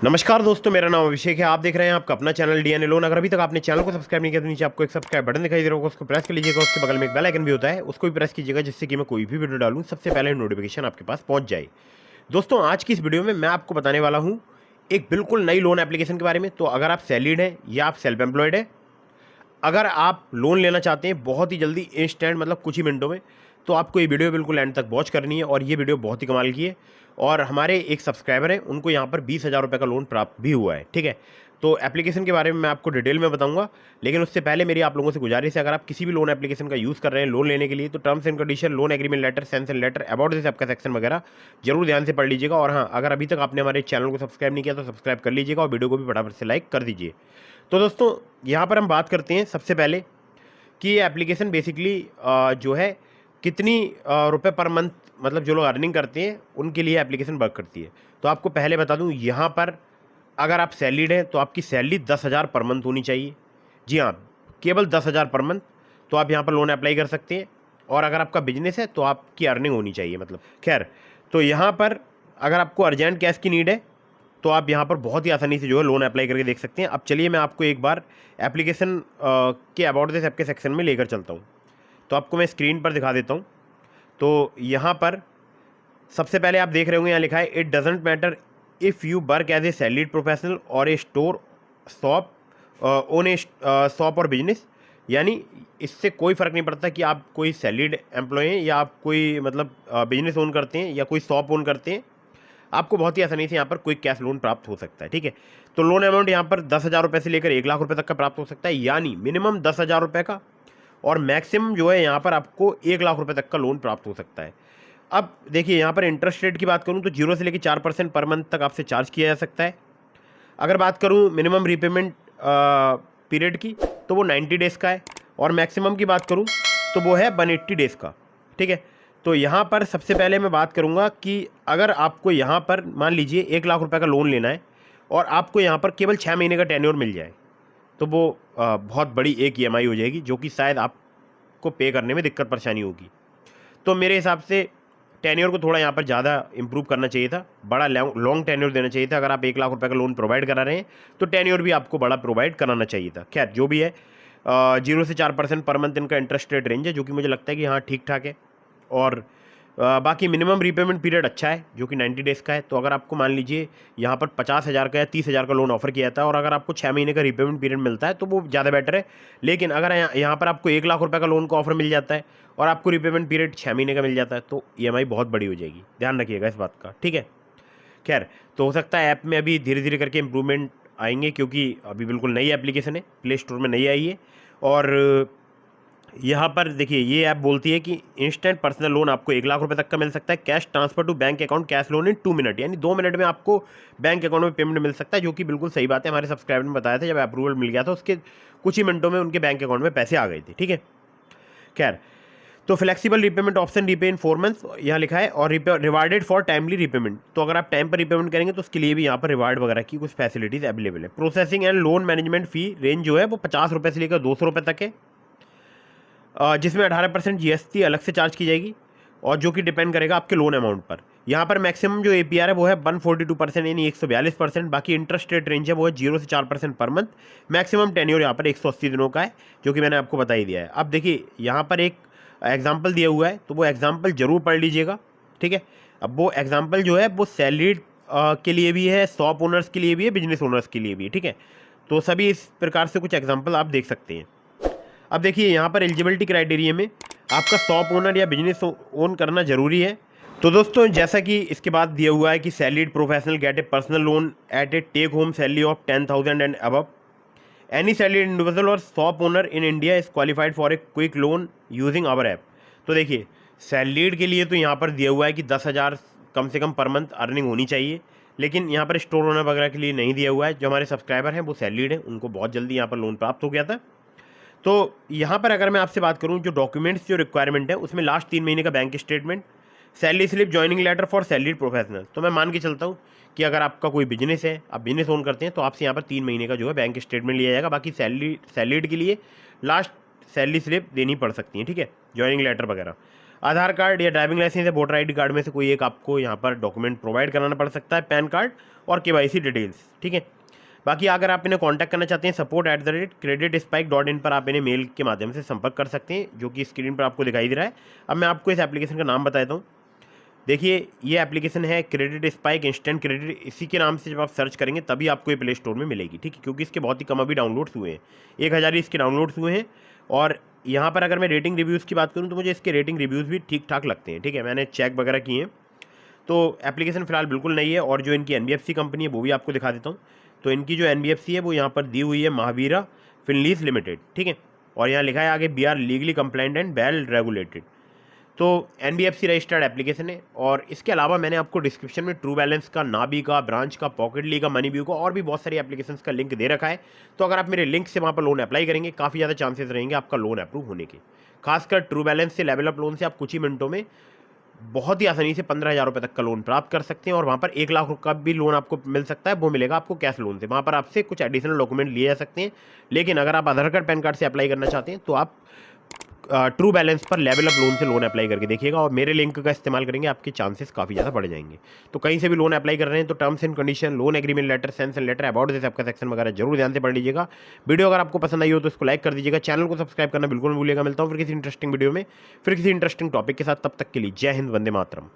नमस्कार दोस्तों, मेरा नाम अभिषेक है। आप देख रहे हैं आपका अपना चैनल डीएनए लोन। अगर अभी तक आपने चैनल को सब्सक्राइब नहीं किया तो नीचे आपको एक सब्सक्राइब बटन दिखाई दे रहा होगा, उसको प्रेस कर लीजिएगा। उसके बगल में एक बेल आइकन भी होता है, उसको भी प्रेस कीजिएगा, जिससे कि मैं कोई भी वीडियो डालूं सबसे पहले नोटिफिकेशन आपके पास पहुंच जाए। दोस्तों, आज की इस वीडियो में मैं आपको बताने वाला हूँ एक बिल्कुल नई लोन एप्लीकेशन के बारे में। तो अगर आप सैलरीड हैं या आप सेल्फ एम्प्लॉयड है, अगर आप लोन लेना चाहते हैं बहुत ही जल्दी, इंस्टेंट, मतलब कुछ ही मिनटों में, तो आपको ये वीडियो बिल्कुल एंड तक वॉच करनी है। और ये वीडियो बहुत ही कमाल की है। और हमारे एक सब्सक्राइबर हैं, उनको यहाँ पर 20,000 रुपये का लोन प्राप्त भी हुआ है। ठीक है, तो एप्लीकेशन के बारे में मैं आपको डिटेल में बताऊंगा। लेकिन उससे पहले मेरी आप लोगों से गुजारिश है, अगर आप किसी भी लोन एप्लीकेशन का यूज़ कर रहे हैं लोन लेने के लिए, तो terms and condition, loan agreement letter, sanction letter, about this आपका सेक्शन वगैरह जरूर ध्यान से पढ़ लीजिएगा। और हाँ, अगर अभी तक आपने हमारे चैनल को सब्सक्राइब नहीं किया तो सब्सक्राइब कर लीजिएगा और वीडियो को भी फटाफट से लाइक कर दीजिए। तो दोस्तों, यहाँ पर हम बात करते हैं सबसे पहले कि ये एप्लीकेशन बेसिकली जो है कितनी रुपए पर मंथ, मतलब जो लोग अर्निंग करते हैं उनके लिए एप्लीकेशन वर्क करती है। तो आपको पहले बता दूं, यहाँ पर अगर आप सैलरीड हैं तो आपकी सैलरी 10,000 पर मंथ होनी चाहिए। जी हाँ, केवल 10,000 पर मंथ, तो आप यहाँ पर लोन अप्लाई कर सकते हैं। और अगर आपका बिजनेस है तो आपकी अर्निंग होनी चाहिए, मतलब खैर। तो यहाँ पर अगर आपको अर्जेंट कैश की नीड है तो आप यहाँ पर बहुत ही आसानी से जो है लोन अप्लाई करके देख सकते हैं। अब चलिए मैं आपको एक बार एप्लीकेशन के अबाउट दिस ऐप के सेक्शन में लेकर चलता हूँ। तो आपको मैं स्क्रीन पर दिखा देता हूँ। तो यहाँ पर सबसे पहले आप देख रहे होंगे, यहाँ लिखा है it doesn't matter if you work as a salaried professional और a store shop own a shop और बिजनेस। यानी इससे कोई फ़र्क नहीं पड़ता कि आप कोई सैलरीड एम्प्लॉय हैं या आप कोई मतलब बिजनेस ओन करते हैं या कोई शॉप ओन करते हैं, आपको बहुत ही आसानी से यहाँ पर क्विक कैश लोन प्राप्त हो सकता है। ठीक है, तो लोन अमाउंट यहाँ पर 10,000 रुपये से लेकर 1 लाख रुपये तक का प्राप्त हो सकता है। यानी मिनिमम 10,000 रुपये का और मैक्सिमम जो है यहाँ पर आपको 1 लाख रुपये तक का लोन प्राप्त हो सकता है। अब देखिए, यहाँ पर इंटरेस्ट रेट की बात करूँ तो 0 से लेकर 4% पर मंथ तक आपसे चार्ज किया जा सकता है। अगर बात करूँ मिनिमम रीपेमेंट पीरियड की, तो वो 90 डेज़ का है। और मैक्सिमम की बात करूँ तो वो है 180 डेज़ का। ठीक है, तो यहाँ पर सबसे पहले मैं बात करूँगा कि अगर आपको यहाँ पर मान लीजिए 1 लाख रुपए का लोन लेना है और आपको यहाँ पर केवल 6 महीने का टेन्योर मिल जाए, तो वो बहुत बड़ी एक ईएमआई हो जाएगी, जो कि शायद आपको पे करने में दिक्कत परेशानी होगी। तो मेरे हिसाब से टेन्योर को थोड़ा यहाँ पर ज़्यादा इंप्रूव करना चाहिए था, बड़ा लॉन्ग टेन्योर देना चाहिए था। अगर आप 1 लाख रुपए का लोन प्रोवाइड करा रहे हैं तो टेन्योर भी आपको बड़ा प्रोवाइड कराना चाहिए था। खैर, जो भी है, 0 से 4% पर मंथ इनका इंटरेस्ट रेट रेंज है, जो कि मुझे लगता है कि हाँ ठीक ठाक है। और बाकी मिनिमम रीपेमेंट पीरियड अच्छा है, जो कि 90 डेज़ का है। तो अगर आपको मान लीजिए यहाँ पर 50,000 का या 30,000 का लोन ऑफर किया जाता है और अगर आपको 6 महीने का रीपेमेंट पीरियड मिलता है तो वो ज़्यादा बेटर है। लेकिन अगर यहाँ पर आपको 1 लाख रुपये का लोन का ऑफर मिल जाता है और आपको रीपेमेंट पीरियड 6 महीने का मिल जाता है, तो ईएमआई बहुत बड़ी हो जाएगी। ध्यान रखिएगा इस बात का। ठीक है, खैर, तो हो सकता है ऐप में अभी धीरे धीरे करके इम्प्रूवमेंट आएंगे, क्योंकि अभी बिल्कुल नई एप्लीकेशन है, प्ले स्टोर में नई आई है। और यहाँ पर देखिए, ये ऐप बोलती है कि इंस्टेंट पर्सनल लोन आपको 1 लाख रुपए तक का मिल सकता है। Cash transfer to bank account, cash loan in 2 minute, यानी 2 मिनट में आपको बैंक अकाउंट में पेमेंट मिल सकता है, जो कि बिल्कुल सही बात है। हमारे सब्सक्राइबर ने बताया था, जब अप्रूवल मिल गया था उसके कुछ ही मिनटों में उनके बैंक अकाउंट में पैसे आ गए थे। ठीक है, खैर, तो फ्लेक्सिबल रीपेमेंट ऑप्शन, रीपे इन 4 मंथ्स यहाँ लिखा है। और रिवार्डेड फॉर टाइमली रीपेमेंट, तो अगर आप टाइम पर रीपेमेंट करेंगे तो उसके लिए भी यहाँ पर रिवार्ड वगैरह की कुछ फैसिलिटीज़ अवेलेबल है। Processing and loan management fee range जो है वो 50 रुपये से लेकर 200 रुपये तक है, जिसमें 18% जीएसटी अलग से चार्ज की जाएगी, और जो कि डिपेंड करेगा आपके लोन अमाउंट पर। यहाँ पर मैक्सिमम जो एपीआर है वो है 142%, यानी 142%। बाकी इंटरेस्ट रेट रेंज है वो है 0 से 4% पर मंथ। मैक्सिमम टेन्योर यहाँ पर 180 दिनों का है, जो कि मैंने आपको बता ही दिया है। अब देखिए, यहाँ पर एक एग्जाम्पल दिया हुआ है, तो वो एग्जाम्पल जरूर पढ़ लीजिएगा। ठीक है, अब वो एग्जाम्पल जो है वो सैलरीड के लिए भी है, शॉप ओनर्स के लिए भी है, बिजनेस ओनर्स के लिए भी है। ठीक है, तो सभी इस प्रकार से कुछ एग्जाम्पल आप देख सकते हैं। अब देखिए, यहाँ पर एलिजिबिलिटी क्राइटेरिया में आपका शॉप ओनर या बिजनेस ओन करना जरूरी है। तो दोस्तों, जैसा कि इसके बाद दिया हुआ है कि salaried professional get a personal loan at a take home salary of 10,000 and above. Any salaried individual और shop owner in India is qualified for a quick loan using our app. तो देखिए, सैलरीड के लिए तो यहाँ पर दिया हुआ है कि 10,000 कम से कम पर मंथ अर्निंग होनी चाहिए, लेकिन यहाँ पर स्टोर ओनर वगैरह के लिए नहीं दिया हुआ है। जो हमारे सब्सक्राइबर हैं वो सैलरीड हैं, उनको बहुत जल्दी यहाँ पर लोन प्राप्त हो गया था। तो यहाँ पर अगर मैं आपसे बात करूँ, जो डॉक्यूमेंट्स जो रिक्वायरमेंट है उसमें लास्ट 3 महीने का bank statement, salary slip, joining letter for salaried professional. तो मैं मान के चलता हूँ कि अगर आपका कोई बिजनेस है, आप बिजनेस ओन करते हैं, तो आपसे यहाँ पर 3 महीने का जो है बैंक स्टेटमेंट लिया जाएगा। बाकी सैलरीड के लिए लास्ट सैलरी स्लिप देनी पड़ सकती है। ठीक है, ज्वाइनिंग लेटर वगैरह। आधार कार्ड या ड्राइविंग लाइसेंस या वोटर आईडी कार्ड में से कोई एक आपको यहाँ पर डॉक्यूमेंट प्रोवाइड कराना पड़ सकता है, पैन कार्ड और केवाईसी डिटेल्स, ठीक है। बाकी अगर आप इन्हें कांटेक्ट करना चाहते हैं support@creditspike.in पर आप इन्हें मेल के माध्यम से संपर्क कर सकते हैं, जो कि स्क्रीन पर आपको दिखाई दे रहा है। अब मैं आपको इस एप्लीकेशन का नाम बता देता हूँ। देखिए ये एप्लीकेशन है क्रेडिट स्पाइक इंस्टेंट क्रेडिट, इसी के नाम से जब आप सर्च करेंगे तभी आपको ये प्ले स्टोर में मिलेगी, ठीक है, क्योंकि इसके बहुत ही कम अभी डाउनलोड्स हुए हैं, 1000 ही इसके डाउनलोड्स हुए हैं। और यहाँ पर अगर मैं रेटिंग रिव्यूज़ की बात करूँ तो मुझे इसके रेटिंग रिव्यूज़ भी ठीक ठाक लगते हैं, ठीक है, मैंने चेक वगैरह किए हैं। तो एप्लीकेशन फ़िलहाल बिल्कुल नई है। और जो इनकी एनबीएफसी कंपनी है वो भी आपको दिखा देता हूँ। तो इनकी जो एनबीएफसी है वो यहाँ पर दी हुई है महावीरा फिनलीज लिमिटेड, ठीक है, और यहाँ लिखा है आगे we are legally compliant and well regulated. तो एनबीएफसी रजिस्टर्ड एप्लीकेशन है। और इसके अलावा मैंने आपको डिस्क्रिप्शन में ट्रू बैलेंस का, नाबी का, ब्रांच का, पॉकेटली का, मनी व्यू का और भी बहुत सारी एप्लीकेशंस का लिंक दे रखा है। तो अगर आप मेरे लिंक से वहाँ पर लोन अप्लाई करेंगे काफ़ी ज़्यादा चांसेस रहेंगे आपका लोन अप्रूव होने के। खासकर ट्रू बैलेंस से, लेवल अप लोन से आप कुछ ही मिनटों में बहुत ही आसानी से 15,000 रुपये तक का लोन प्राप्त कर सकते हैं। और वहाँ पर 1 लाख रुपये का भी लोन आपको मिल सकता है, वो मिलेगा आपको कैश लोन से। वहाँ पर आपसे कुछ एडिशनल डॉक्यूमेंट लिए जा सकते हैं। लेकिन अगर आप आधार कार्ड, पैन कार्ड से अप्लाई करना चाहते हैं तो आप ट्रू बैलेंस पर लेवल अप लोन से लोन अप्लाई करके देखिएगा और मेरे लिंक का इस्तेमाल करेंगे, आपके चांसेस काफ़ी ज़्यादा बढ़ जाएंगे। तो कहीं से भी लोन अप्लाई कर रहे हैं तो terms and condition, loan agreement letter, sanction letter, about this आपका सेक्शन वगैरह जरूर ध्यान से पढ़ लीजिएगा। वीडियो अगर आपको पसंद आई हो तो इसको लाइक कर दीजिएगा, चैनल को सब्सक्राइब करना बिल्कुल नहीं भूलिएगा। मिलता हूँ फिर किसी इंटरेस्टिंग वीडियो में, फिर किसी इंटरेस्टिंग टॉपिक के साथ। तब तक के लिए जय हिंद, वंदे मातरम।